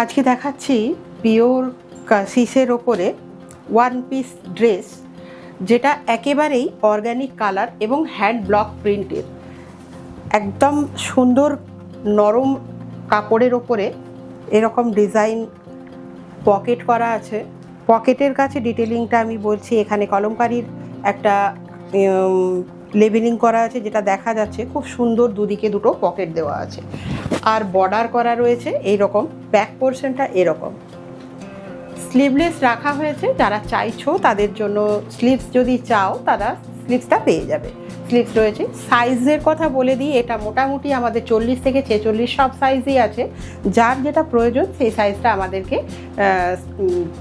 আজকে দেখাচ্ছি পিওর কাসিসের ওপরে ওয়ান পিস ড্রেস, যেটা একেবারেই অর্গ্যানিক কালার এবং হ্যান্ড ব্লক প্রিন্টের। একদম সুন্দর নরম কাপড়ের ওপরে এরকম ডিজাইন পকেট করা আছে। পকেটের কাছে ডিটেলিংটা আমি বলছি, এখানে কলমকারির একটা লেবেলিং করা আছে, যেটা দেখা যাচ্ছে খুব সুন্দর। দুদিকে দুটো পকেট দেওয়া আছে আর বর্ডার করা রয়েছে এইরকম। ব্যাক পোর্শনটা এরকম স্লিভলেস রাখা হয়েছে। যারা চাইছো তাদের জন্য স্লিভস যদি চাও তারা স্লিভসটা পেয়ে যাবে। স্লিভস রয়েছে। সাইজের কথা বলে দিই, এটা মোটামুটি আমাদের 40 থেকে 46 সব সাইজই আছে। যার যেটা প্রয়োজন সেই সাইজটা আমাদেরকে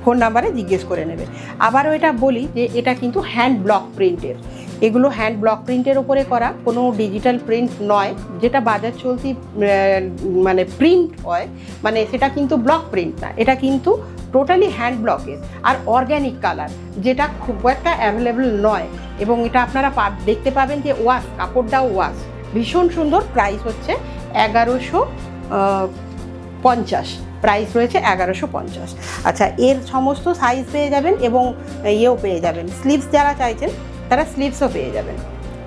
ফোন নাম্বারে জিজ্ঞেস করে নেবে। আবারও এটা বলি যে এটা কিন্তু হ্যান্ড ব্লক প্রিন্টের। এগুলো হ্যান্ড ব্লক প্রিন্টের ওপরে করা, কোনো ডিজিটাল প্রিন্ট নয়। যেটা বাজার চলতি মানে প্রিন্ট হয়, মানে সেটা কিন্তু ব্লক প্রিন্ট না, এটা কিন্তু টোটালি হ্যান্ড ব্লকের আর অর্গ্যানিক কালার, যেটা খুব একটা অ্যাভেলেবল নয়। এবং এটা আপনারা দেখতে পাবেন যে ওয়াশ, কাপড়টাও ওয়াশ, ভীষণ সুন্দর। প্রাইস হচ্ছে 1150, প্রাইস রয়েছে 1150। আচ্ছা, এর সমস্ত সাইজ পেয়ে যাবেন এবং ইয়েও পেয়ে যাবেন। স্লিভস যারা চাইছেন তারা স্লিভসও পেয়ে যাবেন।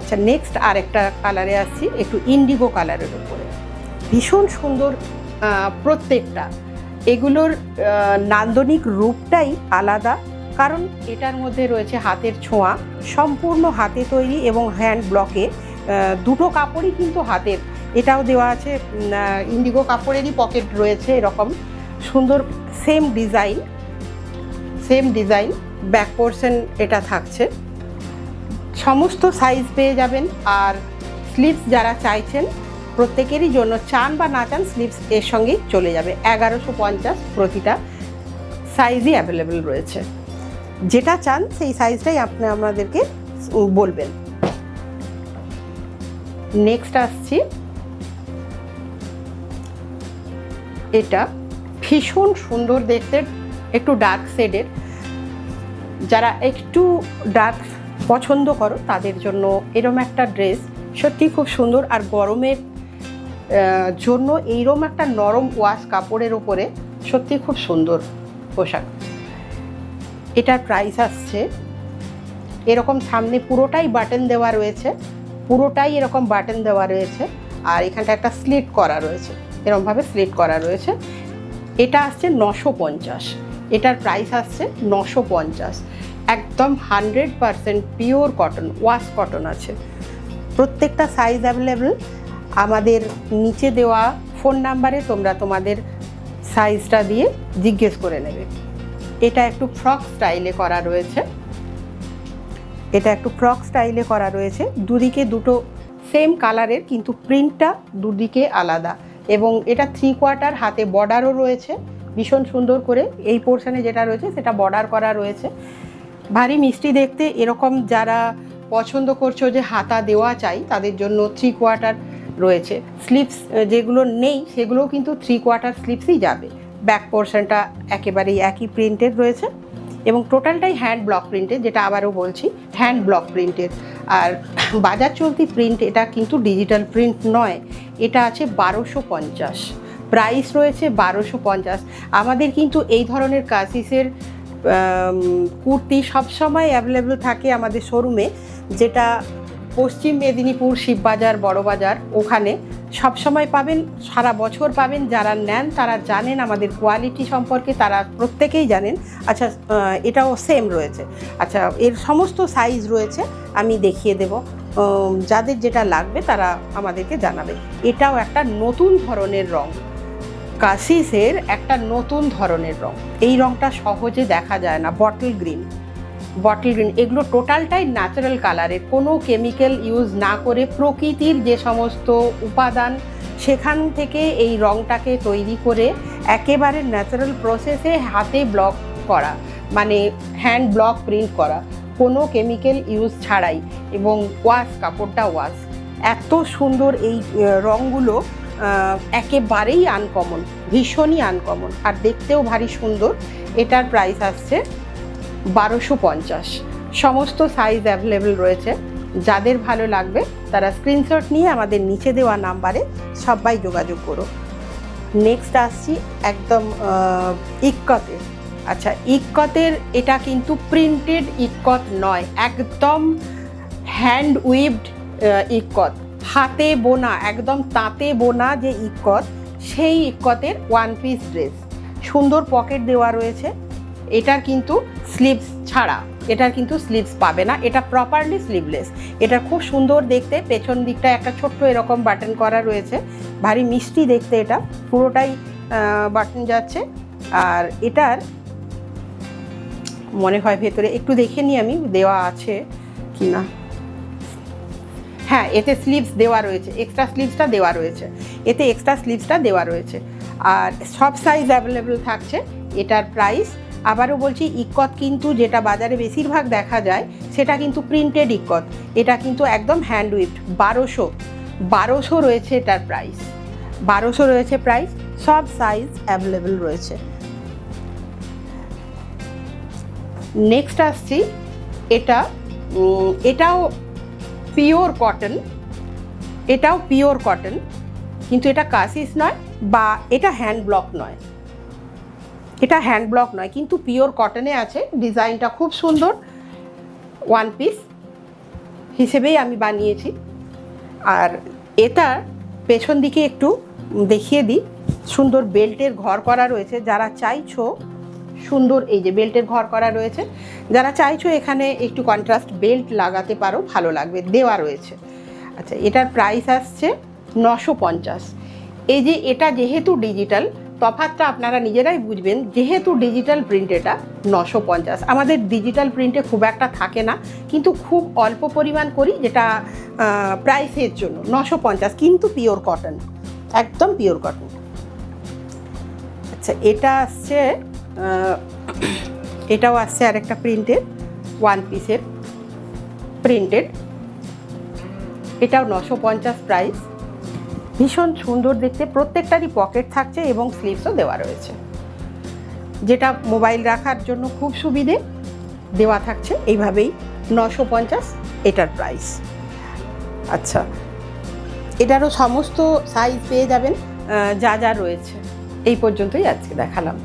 আচ্ছা, নেক্সট আরেকটা কালারে আসছি, একটু ইন্ডিগো কালারের উপরে। ভীষণ সুন্দর প্রত্যেকটা। এগুলোর নান্দনিক রূপটাই আলাদা, কারণ এটার মধ্যে রয়েছে হাতের ছোঁয়া, সম্পূর্ণ হাতে তৈরি এবং হ্যান্ড ব্লকে। দুটো কাপড়ই কিন্তু হাতের। এটাও দেওয়া আছে ইন্ডিগো কাপড়েরই পকেট রয়েছে এরকম সুন্দর। সেম ডিজাইন ব্যাক পোর্শন এটা থাকছে। সমস্ত সাইজ পেয়ে যাবেন। আর স্লিভস যারা চাইছেন প্রত্যেকেরই জন্য, চান বা না চান, স্লিভস এর সঙ্গেই চলে যাবে। 1150 প্রতিটা সাইজই অ্যাভেলেবেল রয়েছে। যেটা চান সেই সাইজটাই আপনি আমাদেরকে বলবেন। নেক্সট আসছি, এটা ভীষণ সুন্দর দেখতে, একটু ডার্ক শেডের। যারা একটু ডার্ক পছন্দ করো তাদের জন্য এরম একটা ড্রেস সত্যি খুব সুন্দর। আর গরমের জন্য এইরকম একটা নরম ওয়াশ কাপড়ের ওপরে সত্যি খুব সুন্দর পোশাক। এটার প্রাইস আসছে এরকম, সামনে পুরোটাই বাটন দেওয়া রয়েছে, পুরোটাই এরকম বাটন দেওয়া রয়েছে। আর এখানটা একটা স্লিট করা রয়েছে, এরকমভাবে স্লিট করা রয়েছে। এটা আসছে 950। এটার প্রাইস আসছে 950। একদম 100% পিওর কটন, ওয়াশ কটন আছে। প্রত্যেকটা সাইজ অ্যাভেলেবেল। আমাদের নিচে দেওয়া ফোন নাম্বারে তোমরা তোমাদের সাইজটা দিয়ে জিজ্ঞেস করে নেবে। এটা একটু ফ্রক স্টাইলে করা রয়েছে। দুদিকে দুটো সেম কালারের, কিন্তু প্রিন্টটা দুদিকে আলাদা। এবং এটা 3/4 হাতে বর্ডারও রয়েছে ভীষণ সুন্দর করে। এই পোর্শনে যেটা রয়েছে সেটা বর্ডার করা রয়েছে, ভারী মিষ্টি দেখতে। এরকম যারা পছন্দ করছো যে হাতা দেওয়া চাই, তাদের জন্য 3/4 রয়েছে। স্লিভস যেগুলো নেই সেগুলোও কিন্তু 3/4 স্লিভসই যাবে। ব্যাক পোর্শনটা একেবারেই একই প্রিন্টের রয়েছে এবং টোটালটাই হ্যান্ড ব্লক প্রিন্টের, যেটা আবারও বলছি হ্যান্ড ব্লক প্রিন্টের। আর বাজার চলতি প্রিন্ট, এটা কিন্তু ডিজিটাল প্রিন্ট নয়। এটা আছে 1250, প্রাইস রয়েছে 1250। আমাদের কিন্তু এই ধরনের কাসিসের কুর্তি সবসময় অ্যাভেলেবেল থাকে আমাদের শোরুমে, যেটা পশ্চিম মেদিনীপুর শিববাজার, বড়বাজার, ওখানে সবসময় পাবেন, সারা বছর পাবেন। যারা নেন তারা জানেন আমাদের কোয়ালিটি সম্পর্কে, তারা প্রত্যেকেই জানেন। আচ্ছা, এটাও সেম রয়েছে। আচ্ছা, এর সমস্ত সাইজ রয়েছে, আমি দেখিয়ে দেব। যাদের যেটা লাগবে তারা আমাদেরকে জানাবে। এটাও একটা নতুন ধরনের রং, কাসিসের একটা নতুন ধরনের রং। এই রংটা সহজে দেখা যায় না। Bottle green. এগুলো টোটালটাই ন্যাচারাল কালারের, কোনো কেমিক্যাল ইউজ না করে প্রকৃতির যে সমস্ত উপাদান সেখান থেকে এই রংটাকে তৈরি করে একেবারে ন্যাচারাল প্রসেসে হাতে ব্লক করা, মানে হ্যান্ড ব্লক প্রিন্ট করা, কোনো কেমিক্যাল ইউজ ছাড়াই। এবং ওয়াশ, কাপড়টা ওয়াশ। এত সুন্দর এই রঙগুলো, একেবারেই আনকমন, ভীষণই আনকমন, আর দেখতেও ভারী সুন্দর। এটার প্রাইস আসছে 1250। সমস্ত সাইজ অ্যাভেলেবেল রয়েছে। যাদের ভালো লাগবে তারা স্ক্রিনশট নিয়ে আমাদের নিচে দেওয়া নাম্বারে সবাই যোগাযোগ করো। নেক্সট আসছি একদম ইক্কতের। আচ্ছা, ইক্কতের এটা কিন্তু প্রিন্টেড ইক্কত নয়, একদম হ্যান্ড উইভড ইক্কত, হাতে বোনা, একদম তাঁতে বোনা যে ইক্কত, সেই ইক্কতের ওয়ান পিস ড্রেস। সুন্দর পকেট দেওয়া রয়েছে। এটার কিন্তু স্লিভস ছাড়া, এটার কিন্তু স্লিভস পাবে না, এটা প্রপারলি স্লিভলেস। এটা খুব সুন্দর দেখতে, পেছন দিকটা একটা ছোট্ট এরকম বাটন করা রয়েছে, ভারী মিষ্টি দেখতে, এটা পুরোটাই বাটন যাচ্ছে। আর এটার মনে হয় ভেতরে একটু দেখে নিই আমি দেওয়া আছে কি না। হ্যাঁ, এতে স্লিভস দেওয়া রয়েছে, এক্সট্রা স্লিভসটা দেওয়া রয়েছে, এতে এক্সট্রা স্লিভসটা দেওয়া রয়েছে। আর সব সাইজ অ্যাভেলেবেল থাকছে। এটার প্রাইস আবারও বলছি, ইক্কত কিন্তু যেটা বাজারে বেশিরভাগ দেখা যায় সেটা কিন্তু প্রিন্টেড ইক্কত, এটা কিন্তু একদম হ্যান্ড উইভড। 1200 রয়েছে এটার প্রাইস, 1200 রয়েছে প্রাইস। সব সাইজ অ্যাভেলেবেল রয়েছে। নেক্সট আসছি, এটাও পিওর কটন, এটাও পিওর কটন, কিন্তু এটা কাসিস নয় বা এটা হ্যান্ড ব্লক নয়, এটা হ্যান্ড ব্লক নয়, কিন্তু পিওর কটনে আছে। ডিজাইনটা খুব সুন্দর, ওয়ান পিস হিসেবেই আমি বানিয়েছি। আর এটার পেছন দিকে একটু দেখিয়ে দিই, সুন্দর বেল্টের ঘর করা রয়েছে। যারা চাইছো সুন্দর, এই যে বেল্টের ঘর করা রয়েছে, যারা চাইছো এখানে একটু কন্ট্রাস্ট বেল্ট লাগাতে পারো, ভালো লাগবে, দেওয়া রয়েছে। আচ্ছা, এটার প্রাইস আসছে 950। এই যে এটা যেহেতু ডিজিটাল, তফাৎটা আপনারা নিজেরাই বুঝবেন, যেহেতু ডিজিটাল প্রিন্ট এটা 950। আমাদের ডিজিটাল প্রিন্টে খুব একটা থাকে না, কিন্তু খুব অল্প পরিমাণ করি, যেটা প্রাইসের জন্য 950, কিন্তু পিওর কটন, একদম পিওর কটন। আচ্ছা, এটা আসছে এটাও আসছে আরেকটা প্রিন্টের, ওয়ান পিসের প্রিন্টেড, এটাও 950 প্রাইস। ভীষণ সুন্দর দেখতে, প্রত্যেকটারই পকেট থাকছে এবং স্লিভসও দেওয়া রয়েছে, যেটা মোবাইল রাখার জন্য খুব সুবিধে দেওয়া থাকছে এইভাবেই। 950 এটার প্রাইস। আচ্ছা, এটারও সমস্ত সাইজ পেয়ে যাবেন, যা যা রয়েছে। এই পর্যন্তই আজকে দেখালাম।